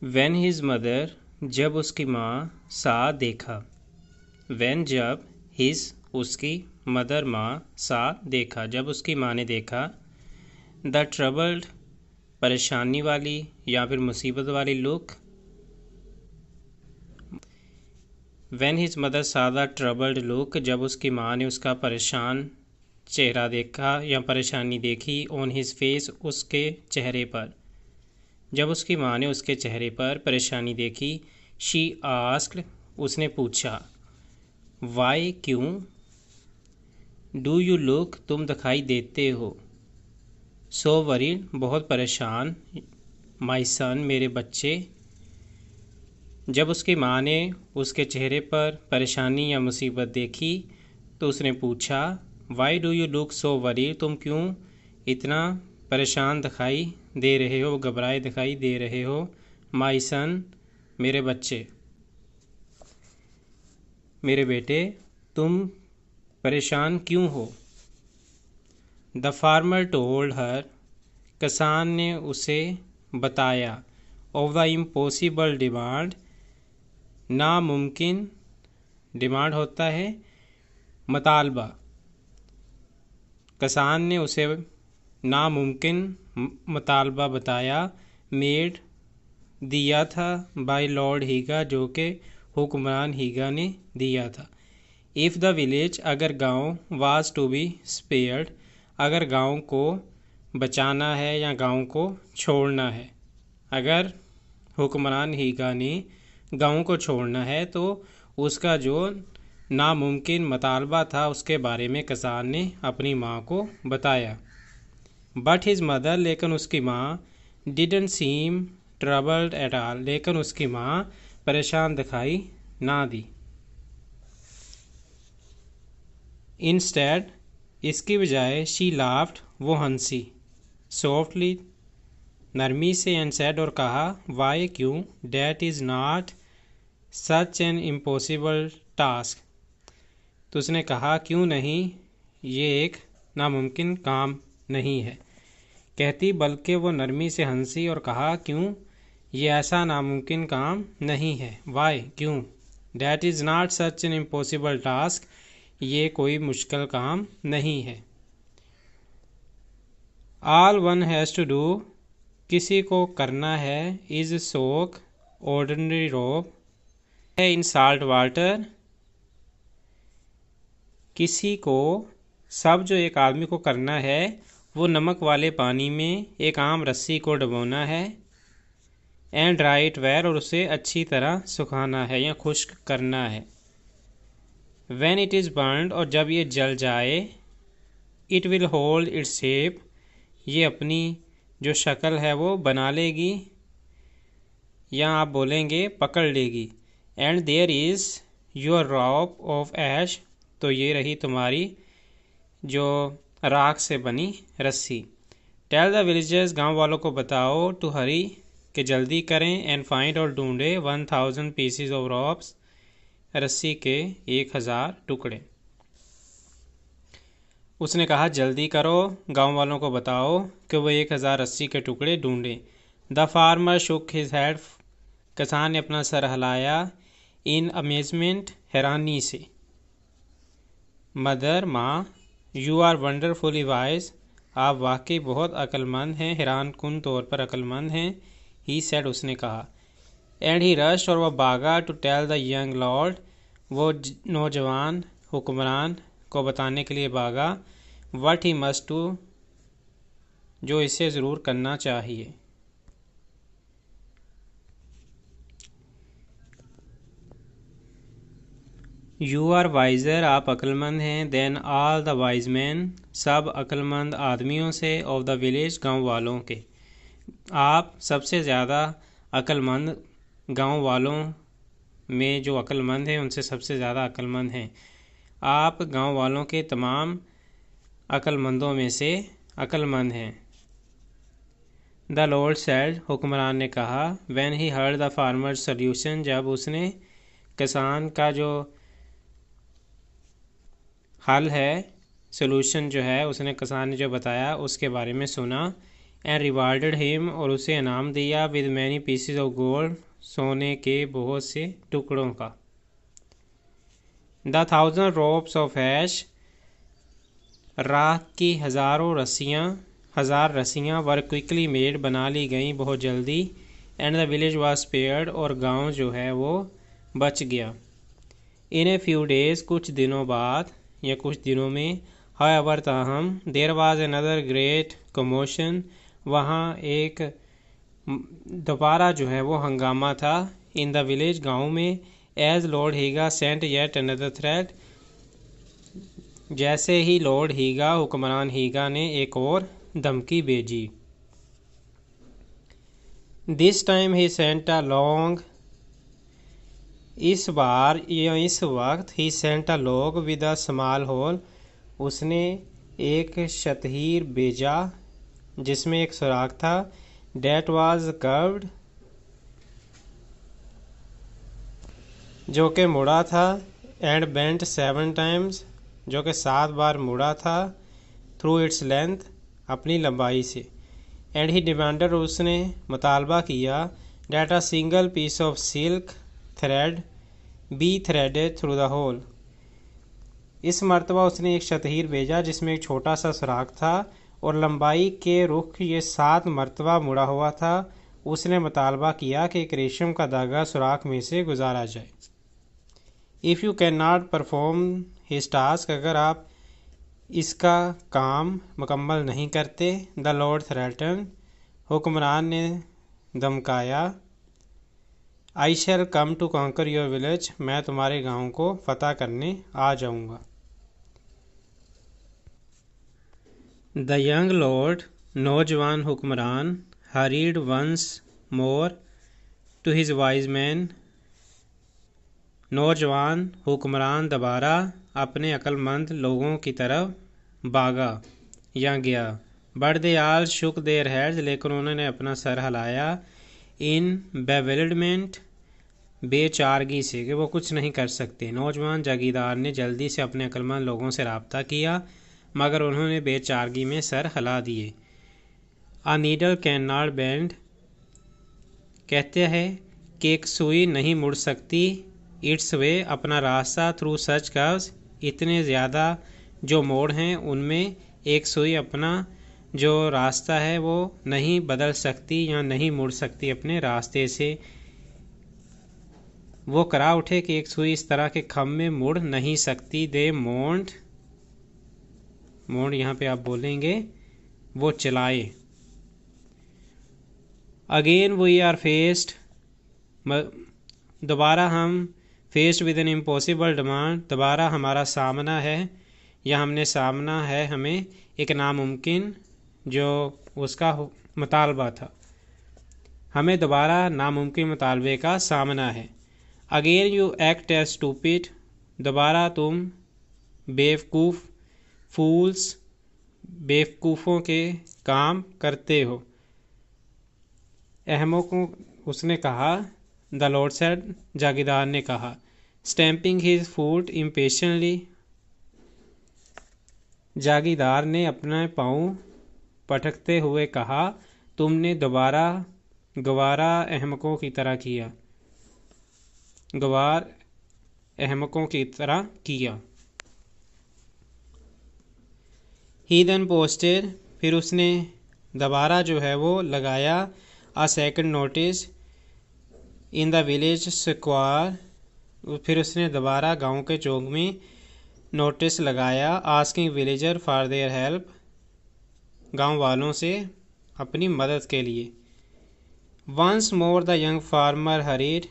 When his mother, जब उसकी माँ, सा देखा। When जब, his उसकी, mother माँ, सा देखा, जब उसकी माँ ने देखा। The troubled परेशानी वाली या फिर मुसीबत वाली look। When his mother saw the troubled look, जब उसकी माँ ने उसका परेशान चेहरा देखा या परेशानी देखी। On his face उसके चेहरे पर, जब उसकी माँ ने उसके चेहरे पर परेशानी देखी। शी आस्क्ड उसने पूछा। वाई क्यों। डू यू लुक तुम दिखाई देते हो। सो वरीड बहुत परेशान। माई सन मेरे बच्चे। जब उसकी माँ ने उसके चेहरे पर परेशानी या मुसीबत देखी तो उसने पूछा। Why do you look so worried तुम क्यों इतना परेशान दिखाई दे रहे हो, घबराए दिखाई दे रहे हो। माई सन मेरे बच्चे, मेरे बेटे तुम परेशान क्यों हो। द फार्मर टोल्ड हर किसान ने उसे बताया। ऑफ द इम्पॉसिबल डिमांड नामुमकिन, डिमांड होता है मतालबा। किसान ने उसे नामुमकिन मतालबा बताया। मेड दिया था बाय लॉर्ड हीगा, जो कि हुक्मरान हीगा ने दिया था। इफ़ द विलेज अगर गांव वाज टू बी स्पेयर्ड अगर गांव को बचाना है या गांव को छोड़ना है। अगर हुक्मरान हीगा ने गांव को छोड़ना है तो उसका जो नामुमकिन मतालबा था उसके बारे में किसान ने अपनी माँ को बताया। बट हिज मदर लेकिन उसकी माँ didn't seam troubled at all लेकिन उसकी माँ परेशान दिखाई ना दी। इंस्टेड इसकी बजाय शी लाफ्ड वो हंसी। सॉफ्टली नरमी से एंड सेड और कहा। वाई क्यों। That is not such an impossible task तो उसने कहा क्यों नहीं ये एक नामुमकिन काम नहीं है। कहती बल्कि वो नरमी से हंसी और कहा क्यों ये ऐसा नामुमकिन काम नहीं है। वाई क्यों। That is not such an impossible task ये कोई मुश्किल काम नहीं है। All one has to do किसी को करना है। इज़ सोक ऑर्डिनरी रोब है इन साल्ट वाटर किसी को सब जो एक आदमी को करना है वो नमक वाले पानी में एक आम रस्सी को डुबोना है। एंड ड्राई इट वेल और उसे अच्छी तरह सुखाना है या खुश्क करना है। व्हेन इट इज़ बर्न्ड और जब ये जल जाए। It will hold its shape ये अपनी जो शक्ल है वो बना लेगी या आप बोलेंगे पकड़ लेगी। And there is your rope of ash तो ये रही तुम्हारी जो राख से बनी रस्सी। टेल द विलेजर्स गांव वालों को बताओ टू हरी कि जल्दी करें। एंड फाइंड और ढूंढे 1000 पीसीज ऑफ रॉप्स रस्सी के 1000 टुकड़े। उसने कहा जल्दी करो गांव वालों को बताओ कि वो 1000 रस्सी के टुकड़े ढूंढें। The farmer shook his head किसान ने अपना सर हिलाया। इन अमेजमेंट हैरानी से। मदर माँ यू आर वंडरफुली वाइज आप वाकई बहुत अक्लमंद हैं, हैरान कुन तौर पर अक्लमंद हैं। ही सेड उसने कहा। एंड ही रश्ड और वह भागा to tell the young lord वो नौजवान हुक्मरान को बताने के लिए भागा। वट ही मस्ट डू जो इसे ज़रूर करना चाहिए। यू आर वाइज़र आप अक्लमंद हैं। Then all the wise man सब अक्लमंद आदमियों से। ऑफ द विलेज गांव वालों के आप सबसे ज़्यादा अक्लमंद गांव वालों में जो अक्लमंद हैं उनसे सबसे ज़्यादा अक्लमंद हैं। आप गांव वालों के तमाम अक्लमंदों में से अक्लमंद हैं। द लॉर्ड सेड हुक्मरान ने कहा। When he heard the farmer solution जब उसने किसान का जो हल है सोल्यूशन जो है उसने किसान ने जो बताया उसके बारे में सुना। एंड रिवार्डेड हिम, और उसे इनाम दिया, with many pieces of gold, सोने के बहुत से टुकड़ों का। द 1000 रोप्स ऑफ ऐश, राख की हजार रस्सियाँ वर क्विकली मेड, बना ली गई बहुत जल्दी। And the village was spared, और गांव जो है वो बच गया। इन ए फ्यू डेज, कुछ दिनों बाद या कुछ दिनों में, हाउएवर ताहम, there was another great commotion, वहाँ एक दोबारा जो है वो हंगामा था। इन द विलेज, गांव में, एज लॉर्ड हीगा सेंट येट अनदर थ्रेट, जैसे ही लॉर्ड हीगा, हुक्मरान हीगा ने एक और धमकी भेजी। This time he sent a long, इस बार या इस वक्त, he sent a long with a small hole, उसने एक शतहीर भेजा जिसमें एक सुराख था। डेट वाज कर्व्ड, जो कि मुड़ा था। एंड बेंट 7 टाइम्स, जो कि 7 बार मुड़ा था। थ्रू इट्स लेंथ, अपनी लंबाई से। एंड ही डिमांडर, उसने मुतालबा किया, that a single piece of silk thread be threaded through the hole, इस मरतबा उसने एक शतहीर भेजा जिसमें एक छोटा सा सुराख था और लंबाई के रुख ये 7 मरतबा मुड़ा हुआ था। उसने मुतालबा किया कि एक रेशम का धागा सुराख में से गुजारा जाए। If you can not perform his task, अगर आप इसका काम मुकम्मल नहीं करते, द लॉर्ड थ्रेटन, हुक्मरान ने धमकाया, I shall come to conquer your village, मैं तुम्हारे गांव को फतह करने आ जाऊंगा। द यंग लॉर्ड, नौजवान हुक्मरान, hurried once more to his wise man, नौजवान हुक्मरान दोबारा अपने अक्लमंद लोगों की तरफ भागा या गया। But they all shook their heads, लेकिन उन्होंने अपना सर हिलाया। इन बेविल्डमेंट, बेचारगी से, कि वो कुछ नहीं कर सकते। नौजवान जागीरदार ने जल्दी से अपने अक्लमंद लोगों से रब्ता किया, मगर उन्होंने बेचारगी में सर हिला दिए। आ नीडल कैन नॉट बेंड, कहते हैं कि एक सुई नहीं मुड़ सकती, इट्स वे, अपना रास्ता, थ्रू सच कर्व्स, इतने ज़्यादा जो मोड़ हैं उनमें एक सुई अपना जो रास्ता है वो नहीं बदल सकती या नहीं मुड़ सकती अपने रास्ते से। वो करा उठे कि एक सुई इस तरह के खम में मुड़ नहीं सकती। दे मोंड, मोंड यहाँ पे आप बोलेंगे वो चलाए। अगेन वी आर फेस्ड, दोबारा हम faced with an impossible demand, दोबारा हमारा सामना है या हमने सामना है हमें एक नामुमकिन जो उसका मुतालबा था। हमें दोबारा नामुमकिन मुतालबे का सामना है। Again you act as stupid, दोबारा तुम बेवकूफ़, फूल्स, बेवकूफ़ों के काम करते हो। अहमों को उसने कहा, द लॉर्ड सेड, जागीरदार ने कहा। स्टैम्पिंग हिज फुट इम्पेशेंटली, जागीरदार ने अपने पाँव पटकते हुए कहा, तुमने दोबारा गवारा अहमकों की तरह किया, गवार अहमकों की तरह किया। ही देन पोस्टेड, फिर उसने दोबारा जो है वो लगाया, a second notice in the village square, फिर उसने दोबारा गांव के चौक में नोटिस लगाया, asking villager for their help, गांव वालों से अपनी मदद के लिए। Once more the young farmer hurried,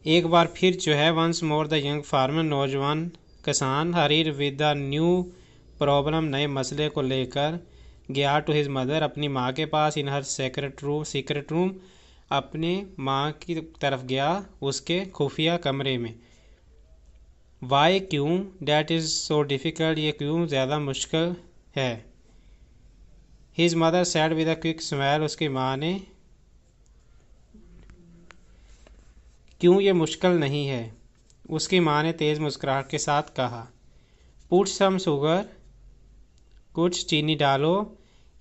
एक बार फिर जो है once more the young farmer, नौजवान किसान, hurried with the new problem, नए मसले को लेकर गया टू हिज मदर, अपनी माँ के पास, इन हर सीक्रेट रूम, अपने माँ की तरफ गया उसके खुफिया कमरे में। वाई, क्यों, डैट इज़ सो डिफ़िकल्ट, ये क्यों ज़्यादा मुश्किल है। His mother sad with a quick smile, उसकी माँ ने, क्यों ये मुश्किल नहीं है, उसकी माँ ने तेज़ मुस्कुराहट के साथ कहा। पुट सम शुगर कुछ चीनी डालो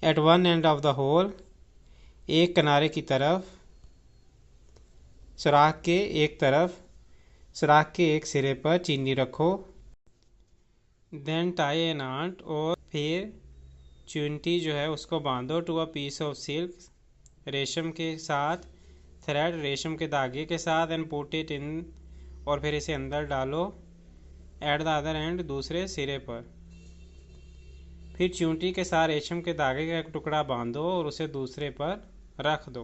at one end of the hole, एक किनारे की तरफ, सुराख के एक तरफ, सुराख के एक सिरे पर चीनी रखो। देन टाई ए नॉट, और फिर चूंटी जो है उसको बांधो to a piece of silk, रेशम के साथ, थ्रेड रेशम के धागे के साथ, एंड पुट इट इन, और फिर इसे अंदर डालो, एट द अदर एंड, दूसरे सिरे पर। फिर चूंटी के साथ रेशम के धागे का एक टुकड़ा बांधो और उसे दूसरे पर रख दो।